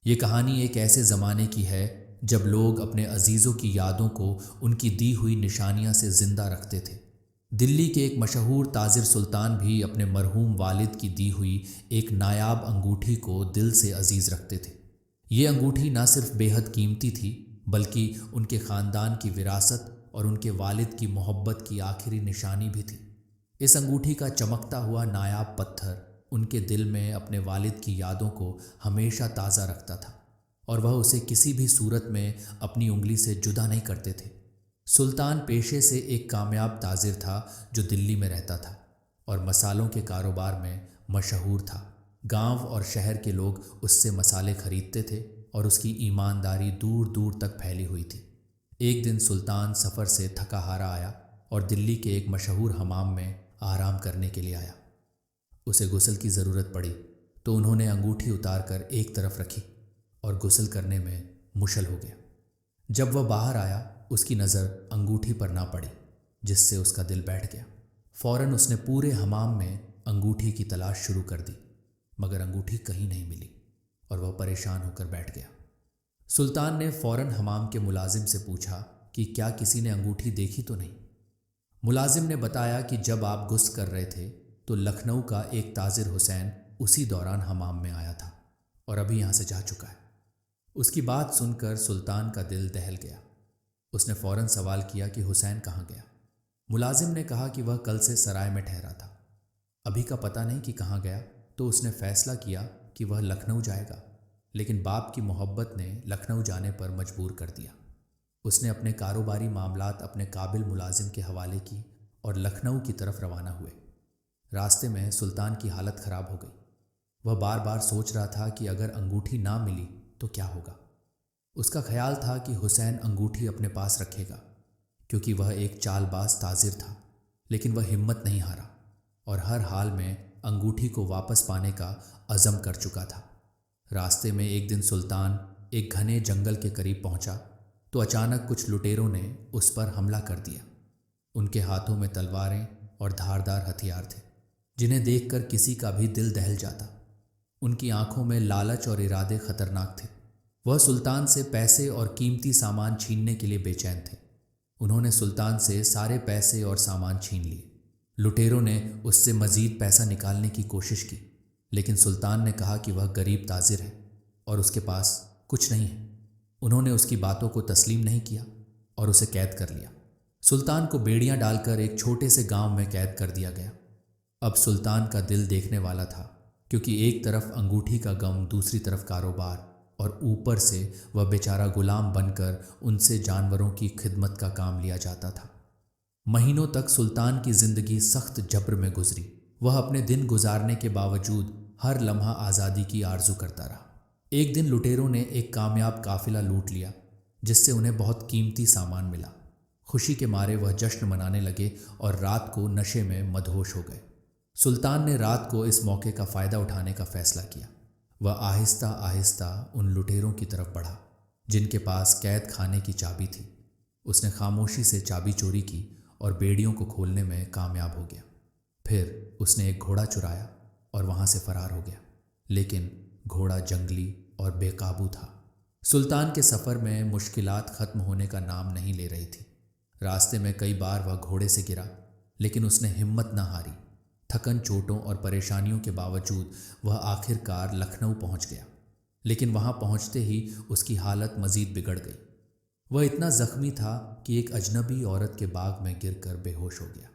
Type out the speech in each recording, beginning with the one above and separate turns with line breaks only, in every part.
یہ کہانی ایک ایسے زمانے کی ہے جب لوگ اپنے عزیزوں کی یادوں کو ان کی دی ہوئی نشانیاں سے زندہ رکھتے تھے۔ دلی کے ایک مشہور تاجر سلطان بھی اپنے مرحوم والد کی دی ہوئی ایک نایاب انگوٹھی کو دل سے عزیز رکھتے تھے۔ یہ انگوٹھی نہ صرف بے حد قیمتی تھی بلکہ ان کے خاندان کی وراثت اور ان کے والد کی محبت کی آخری نشانی بھی تھی۔ اس انگوٹھی کا چمکتا ہوا نایاب پتھر ان کے دل میں اپنے والد کی یادوں کو ہمیشہ تازہ رکھتا تھا اور وہ اسے کسی بھی صورت میں اپنی انگلی سے جدا نہیں کرتے تھے۔ سلطان پیشے سے ایک کامیاب تاجر تھا جو دلی میں رہتا تھا اور مصالوں کے کاروبار میں مشہور تھا۔ گاؤں اور شہر کے لوگ اس سے مصالے خریدتے تھے اور اس کی ایمانداری دور دور تک پھیلی ہوئی تھی۔ ایک دن سلطان سفر سے تھکا ہارا آیا اور دلی کے ایک مشہور حمام میں آرام کرنے کے لیے آیا۔ اسے غسل کی ضرورت پڑی تو انہوں نے انگوٹھی اتار کر ایک طرف رکھی اور غسل کرنے میں مشغول ہو گیا۔ جب وہ باہر آیا اس کی نظر انگوٹھی پر نہ پڑی جس سے اس کا دل بیٹھ گیا۔ فوراً اس نے پورے حمام میں انگوٹھی کی تلاش شروع کر دی مگر انگوٹھی کہیں نہیں ملی اور وہ پریشان ہو کر بیٹھ گیا۔ سلطان نے فوراً حمام کے ملازم سے پوچھا کہ کیا کسی نے انگوٹھی دیکھی تو نہیں۔ ملازم نے بتایا کہ جب آپ غسل کر رہے تھے تو لکھنؤ کا ایک تاجر حسین اسی دوران حمام میں آیا تھا اور ابھی یہاں سے جا چکا ہے۔ اس کی بات سن کر سلطان کا دل دہل گیا۔ اس نے فوراً سوال کیا کہ حسین کہاں گیا؟ ملازم نے کہا کہ وہ کل سے سرائے میں ٹھہرا تھا، ابھی کا پتہ نہیں کہ کہاں گیا۔ تو اس نے فیصلہ کیا کہ وہ لکھنؤ جائے گا، لیکن باپ کی محبت نے لکھنؤ جانے پر مجبور کر دیا۔ اس نے اپنے کاروباری معاملات اپنے قابل ملازم کے حوالے کی اور لکھنؤ کی طرف روانہ ہوئے۔ راستے میں سلطان کی حالت خراب ہو گئی۔ وہ بار بار سوچ رہا تھا کہ اگر انگوٹھی نہ ملی تو کیا ہوگا۔ اس کا خیال تھا کہ حسین انگوٹھی اپنے پاس رکھے گا کیونکہ وہ ایک چال باز تاجر تھا، لیکن وہ ہمت نہیں ہارا اور ہر حال میں انگوٹھی کو واپس پانے کا عزم کر چکا تھا۔ راستے میں ایک دن سلطان ایک گھنے جنگل کے قریب پہنچا تو اچانک کچھ لٹیروں نے اس پر حملہ کر دیا۔ ان کے ہاتھوں میں تلواریں اور دھاردار ہتھیار تھے جنہیں دیکھ کر کسی کا بھی دل دہل جاتا۔ ان کی آنکھوں میں لالچ اور ارادے خطرناک تھے۔ وہ سلطان سے پیسے اور قیمتی سامان چھیننے کے لیے بے چین تھے۔ انہوں نے سلطان سے سارے پیسے اور سامان چھین لیے۔ لٹیروں نے اس سے مزید پیسہ نکالنے کی کوشش کی لیکن سلطان نے کہا کہ وہ غریب تاجر ہے اور اس کے پاس کچھ نہیں ہے۔ انہوں نے اس کی باتوں کو تسلیم نہیں کیا اور اسے قید کر لیا۔ سلطان کو بیڑیاں ڈال کر ایک چھوٹے سے گاؤں میں قید کر دیا گیا۔ اب سلطان کا دل دیکھنے والا تھا کیونکہ ایک طرف انگوٹھی کا غم، دوسری طرف کاروبار اور اوپر سے وہ بیچارہ غلام بن کر ان سے جانوروں کی خدمت کا کام لیا جاتا تھا۔ مہینوں تک سلطان کی زندگی سخت جبر میں گزری۔ وہ اپنے دن گزارنے کے باوجود ہر لمحہ آزادی کی آرزو کرتا رہا۔ ایک دن لٹیروں نے ایک کامیاب قافلہ لوٹ لیا جس سے انہیں بہت قیمتی سامان ملا۔ خوشی کے مارے وہ جشن منانے لگے اور رات کو نشے میں مدہوش ہو گئے۔ سلطان نے رات کو اس موقع کا فائدہ اٹھانے کا فیصلہ کیا۔ وہ آہستہ آہستہ ان لٹیروں کی طرف بڑھا جن کے پاس قید خانے کی چابی تھی۔ اس نے خاموشی سے چابی چوری کی اور بیڑیوں کو کھولنے میں کامیاب ہو گیا۔ پھر اس نے ایک گھوڑا چرایا اور وہاں سے فرار ہو گیا، لیکن گھوڑا جنگلی اور بے قابو تھا۔ سلطان کے سفر میں مشکلات ختم ہونے کا نام نہیں لے رہی تھی۔ راستے میں کئی بار وہ گھوڑے سے گرا لیکن اس نے ہمت نہ ہاری۔ تھکن، چوٹوں اور پریشانیوں کے باوجود وہ آخر کار لکھنؤ پہنچ گیا، لیکن وہاں پہنچتے ہی اس کی حالت مزید بگڑ گئی۔ وہ اتنا زخمی تھا کہ ایک اجنبی عورت کے باغ میں گر کر بے ہوش ہو گیا۔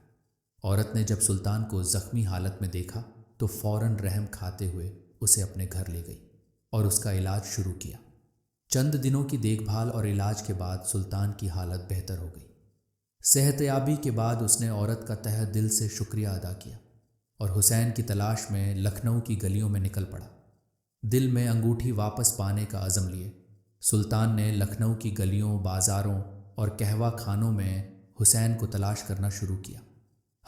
عورت نے جب سلطان کو زخمی حالت میں دیکھا تو فوراً رحم کھاتے ہوئے اسے اپنے گھر لے گئی اور اس کا علاج شروع کیا۔ چند دنوں کی دیکھ بھال اور علاج کے بعد سلطان کی حالت بہتر ہو گئی۔ صحت یابی کے بعد اس نے عورت کا تہہ دل سے شکریہ ادا کیا اور حسین کی تلاش میں لکھنؤ کی گلیوں میں نکل پڑا۔ دل میں انگوٹھی واپس پانے کا عزم لیے سلطان نے لکھنؤ کی گلیوں، بازاروں اور قہوہ خانوں میں حسین کو تلاش کرنا شروع کیا۔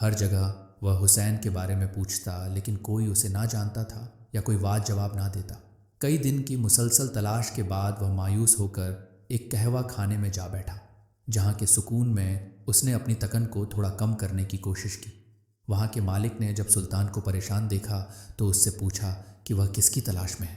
ہر جگہ وہ حسین کے بارے میں پوچھتا لیکن کوئی اسے نہ جانتا تھا یا کوئی واضح جواب نہ دیتا۔ کئی دن کی مسلسل تلاش کے بعد وہ مایوس ہو کر ایک قہوہ خانے میں جا بیٹھا جہاں کے سکون میں اس نے اپنی تکن کو تھوڑا کم کرنے کی کوشش کی۔ وہاں کے مالک نے جب سلطان کو پریشان دیکھا تو اس سے پوچھا کہ وہ کس کی تلاش میں ہے۔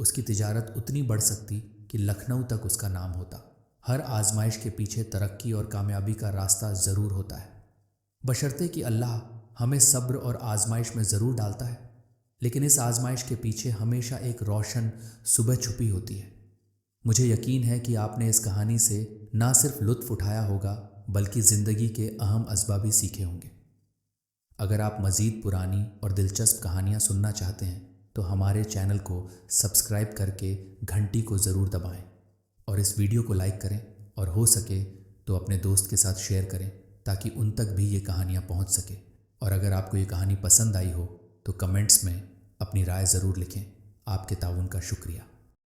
اس کی تجارت اتنی بڑھ سکتی کہ لکھنؤ تک اس کا نام ہوتا۔ ہر آزمائش کے پیچھے ترقی اور کامیابی کا راستہ ضرور ہوتا ہے، بشرطے کہ اللہ ہمیں صبر اور آزمائش میں ضرور ڈالتا ہے، لیکن اس آزمائش کے پیچھے ہمیشہ ایک روشن صبح چھپی ہوتی ہے۔ مجھے یقین ہے کہ آپ نے اس کہانی سے نہ صرف لطف اٹھایا ہوگا بلکہ زندگی کے اہم اسباب بھی سیکھے ہوں گے۔ اگر آپ مزید پرانی اور دلچسپ کہانیاں سننا چاہتے ہیں تو ہمارے چینل کو سبسکرائب کر کے گھنٹی کو ضرور دبائیں اور اس ویڈیو کو لائک کریں، اور ہو سکے تو اپنے دوست کے ساتھ شیئر کریں تاکہ ان تک بھی یہ کہانیاں پہنچ سکے۔ اور اگر آپ کو یہ کہانی پسند آئی ہو تو کمنٹس میں اپنی رائے ضرور لکھیں۔ آپ کے تعاون کا شکریہ۔